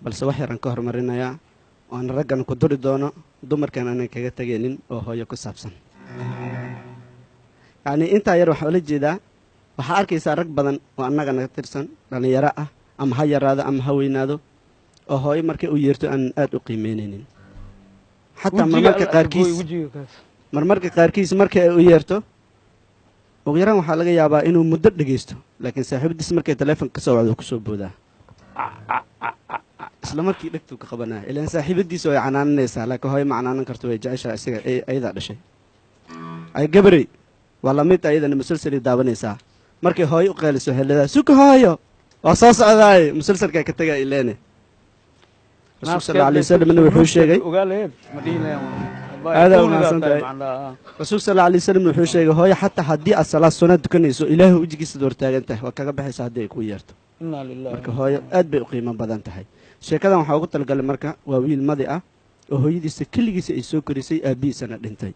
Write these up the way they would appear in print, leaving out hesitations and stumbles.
balse wax yaran ka hormarinayaa oo aan raggan ku duri doono dumarkan aanan kaga tegaynin oo hooyo ku saabsan yacni intaa yar waxaa ula jeedaa waxaa arkaysaa rag badan oo annaga naga tirsan dhallinyaro ah ama ha yaraado ama ha weynaado oo hooyo markay u yeerto aan aad u qiimeynaynin xataa marmarka qaarkiis markay ay u yeerto ugu yaraan waxaa laga yaabaa inuu muddo dhegaysto laakiin saaxiibadiis markay taleefonka ka soo wacdo kusoo boodaa isla markii dhegtuu ka qabanaya ilaan saaxiibadiisa way canaananaysaa laakiin hooyo ma canaanan karto way jeceshaa isaga ayadaa dhashay ay gabarey waa lamid ayadana musalsalay daawanaysaa markay hooyo u qeeliso waxay leedahay suka hooyo waa soo socdaaye musalsalkaa ka tagaa ileene rasuulka sal alay wasalamna wuxuu sheegay rasuulka sal alay wasalam wuxuu sheegay hooyo xataa haddii aad salaad sunna dukanayso ilaahay wejigiisaad hortaagan tahay waa kaga baxaysa haddii ay ku yeerto marka hooyo aad bay u qiimo badan tahay sheekadan waxaa ugu talagalay marka waa wiil madi ah oo hooyadiisa keligiisa ay soo korisay aabbihiisana dhintay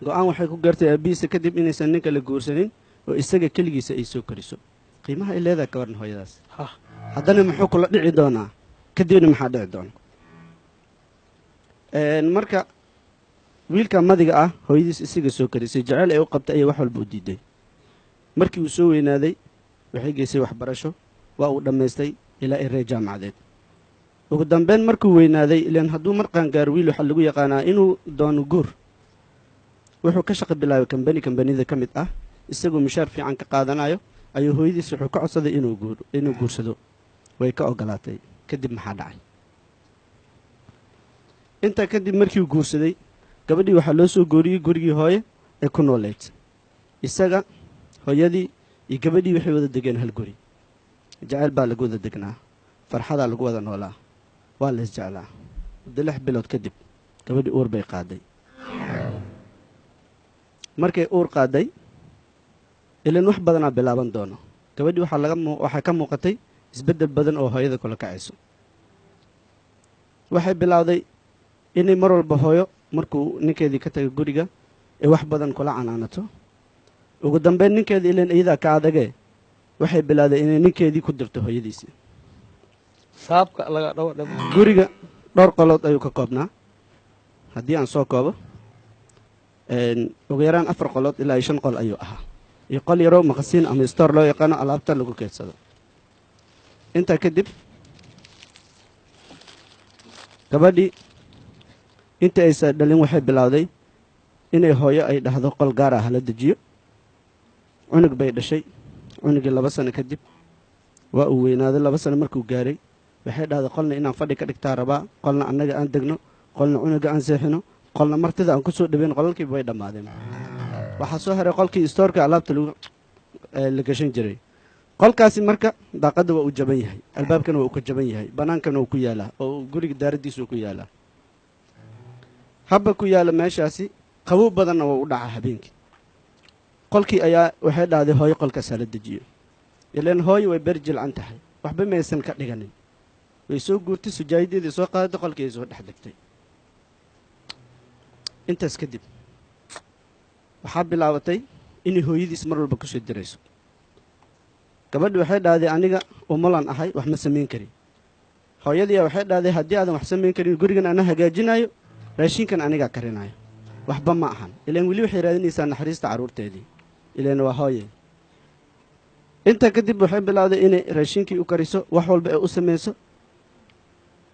go-aan waxay ku gaartay aabbihiisa kadib inaysan ninka la guursanin oo isaga keligiisa ay soo koriso qiimaha ay leedahay ka waran hooyadaas haddana muxuu kula dhici doonaa kadibna maxaa dhici doona marka wiilka madiga ah hooyadiis isaga soo korisay jeceyl ay u qabtay ayay wax walba u diiday markii uu soo weynaaday waxay geysay waxbarasho waa uu dhammaystay ilaa ay reer jaamacadeed ugu dambeyn markuu weynaaday ilaan hadduu mar qaangaaro wiil waxaa lagu yaqaanaa inuu doono guur wuxuu ka shaqo bilaabay kambanida ka mid ah isagoo mishaar fiican ka qaadanayo ayuu hooyadiis wuxuu ka codsaday inuu guursado way ka ogolaatay kadib maxaa dhacay intaa kadib markiiuu guursaday gabadhii waxaa loo soo gooriyey gurigii hooye ee ku nooleyd isaga hooyadii iyo gabadhii waxay wada degeen hal guri jacayl baa lagu wada degnaa farxadaa lagu wada noolaa waa la isjeclaa muddo 6 bilood kadib gabadhii uur bay qaaday markay uur qaaday ilaan wax badanaa bilaaban doono gabadhii waxaa ka muuqatay isbeddel badan oo hooyada kula kacayso waxay bilowday inay mar walba hooyo markuu ninkeedii ka tagay guriga ay wax badan kula canaanato ugu dambeyn ninkeedii ilaan iyadaa ka adagee waxay bilowday inay ninkeedii ku dirto hooyadiisii guriga dhowr qolood ayuu ka koobnaa haddii aan soo koobo ugu yaraan 4 qolood ilaa 5 qol ayuu ahaa iyo qol yaroo maqasiin ama stoor loo yaqaano alaabta lagu keedsado intaa kadib gabadhii inta aysan dhalin waxay bilowday inay hooyo ay dhahdo qol gaar ah la dejiyo cunug bay dhashay cunugii 2 sano kadib waa uu weynaaday 2 sano markuu gaaray waxay dhahday qolna inaan fadhi ka dhigtaa rabaa qolna annaga aan degno qolna cunuga aan seexino qolna martida aan ku soo dhaweyn qolalkiiba way dhammaadeen waxaa soo haray qolkii stoorka alaabta la gashan jiray qolkaasi marka daaqadda waa uu jaban yahay albaabkana waa uu ka jaban yahay bannaankana wuu ku yaalaa oo guriga daaraddiisuu ku yaalaa habba ku yaala meeshaasi qabow badanna waa u dhacaa habeenkii qolkii ayaa waxay dhahday hooyo qolkaasaa la dejiyo ilaan hooyo way beer jilcan tahay waxba maysan ka dhiganin way soo guurtay sujaayadeedii soo qaadatay qolkii ay soo dhex degtay intaas kadib waxaa bilaabatay inay hooyadiis mar walba ku soo dirayso gabadhi waxay dhahday aniga umulan ahay wax ma samayn karin hooyadiiya waxay dhahday haddii aadan wax samayn karin gurigan ana hagaajinayo raashinkan anigaa karinayo waxba ma ahan ilaan weli waxay raadinaysaa naxariista carruurteedii ilaan waa hooye intaa kadib waxay bilowday inay raashinkii u kariso wax walba ay u samayso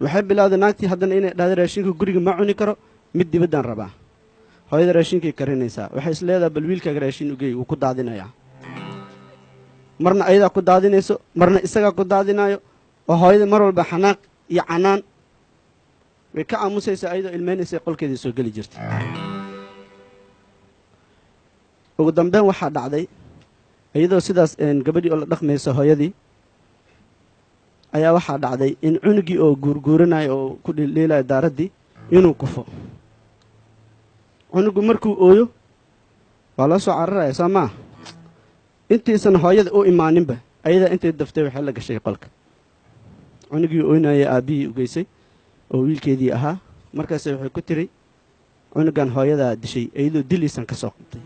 waxay bilowday naagtii haddana inay dhahday raashinka guriga ma cuni karo mid dibaddaan rabaa hooyada raashinkay karinaysaa waxay is leedahay bal wiilkaaga raashin ugeey wuu ku daadinayaa marna ayadaa ku daadinayso marna isagaa ku daadinayo oo hooyada mar walba xanaaq iyo canaan way ka aamusaysaa ayadoo ilmeynaysay qolkeedii soo geli jirtay ugu dambeyn waxaa dhacday iyadoo sidaas gabadhii oo la dhaqmaysa hooyadii ayaa waxaa dhacday in cunugii oo guurguuranayo oo ku dhildhiilayo daaraddii inuu kufo cunugu markuu ooyo waa la soo cararaya soo maa intiisan hooyada u imaaninba ayadaa intay daftay waxay la gashay qolka cunugii ooynaya aabbihii u geysay oo wiilkeedii ahaa markaase waxay ku tiri cunugan hooyadaa dishay iyadoo diliisan ka soo qabtay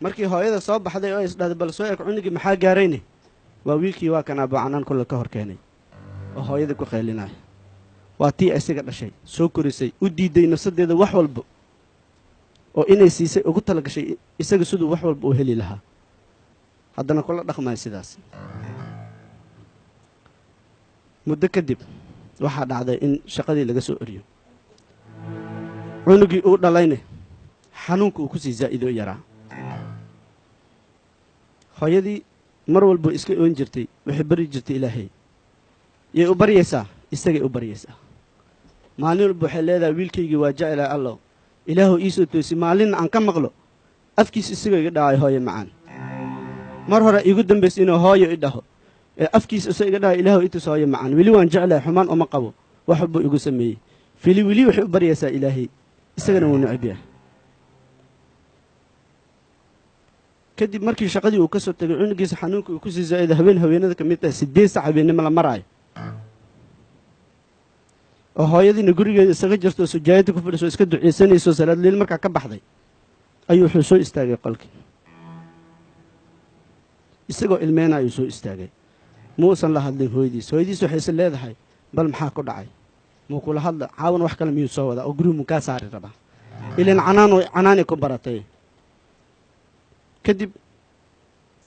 markii hooyada soo baxday oo isdhahday bal soo eg cunugii maxaa gaarayne waa wiilkii waa kan abucanaan kulle ka hor keenay oo hooyadii ku qaylinaya waa tii isaga dhashay soo korisay u diiday nafsadeeda wax walba oo inay siisay ugu tala gashay isaga siduu wax walba uu heli lahaa haddana kula dhaqmaya sidaas muddo kadib waxaa dhacday in shaqadii laga soo eriyo cunugii uu dhalayne xanuunka uu ku sii zaa'ido yaraa hooyadii mar walba iska oon jirtay waxay bari jirtay ilaahay yay u baryaysaa isagay u baryaysaa maalin walba waxay leedahay wiilkaygii waa jecelahay allow ilaahu iisoo toosi maalinna aan ka maqlo afkiis isagoo iga dhacay hooyo macaan mar hore iigu dambaysa inuu hooyo i dhaho ee afkiis isagoo iga dhahay ilaahu itus hooyo macaan weli waan jeclahay xumaan uma qabo wax walbuu igu sameeyey weli waxay u baryaysaa ilaahay isagana wuu necab yahay kadib markii shaqadii uu ka soo tegay cunugiisa xanuunka uu ku sii zaa'iday haweenada ka mid ah 8 sac habeenimo la maraayo oo hooyadiina gurigeeda isaga jirto sujaayada ku fadhiso iska duceysanayso salaad leel markaa ka baxday ayuu wuxuu soo istaagay qolkii isagoo ilmeenayo soo istaagay muusan la hadlin hooyadiis waxay is leedahay bal maxaa ku dhacay muu kula hadla caawan wax kale miyuu soo wadaa oo gurigu mu kaa saari rabaa ilaan canaani ku baratay kadib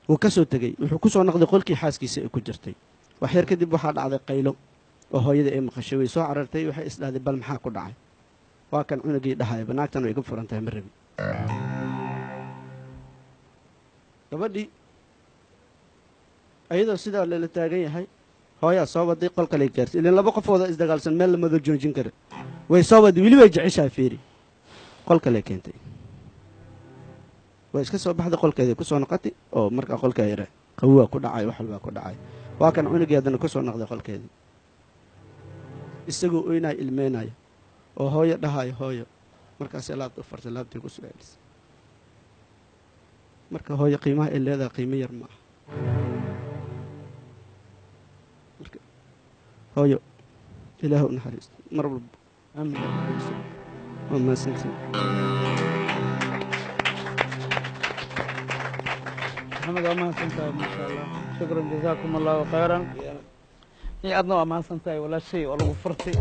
wuu ka soo tegey wuxuu ku soo noqday qolkii xaaskiisa ay ku jirtay wax yar kadib waxaa dhacday qaylo oo hooyada ay maqashay way soo carartay waxay isdhahday bal maxaa ku dhacay waa kan cunugii dhahayba naagtan way iga furan tahay ma rabi gabadhii ayadoo sidaa lala taagan yahay hooyaa soo waday qol kale gaartay ilaan laba qofooda isdagaalsan meel lamada joojin kara way soo waday weli way jeceshaa fiiri qol kale keentay way iska soo baxday qolkeedii ku soo noqotay oo markaa qolkaa yara qawaa ku dhacay wax walbaa ku dhacay waa kan cunugii haddana ku soo noqday qolkeedii isagoo oynaya ilmeynaya oo hooyo dhahayo hooyo markaasay laabta u fartay laabtii ku soo celisay marka hooyo qiimaha ay leedahay qiimo yar ma aha marka hooyo ilaahu naxariisto mar walba waa mahadsantiin محمد أمان سنتاي ما شاء الله شكرا جزاكم الله خيرا أدنى أمان سنتاي ولا شيء ولا غفرتي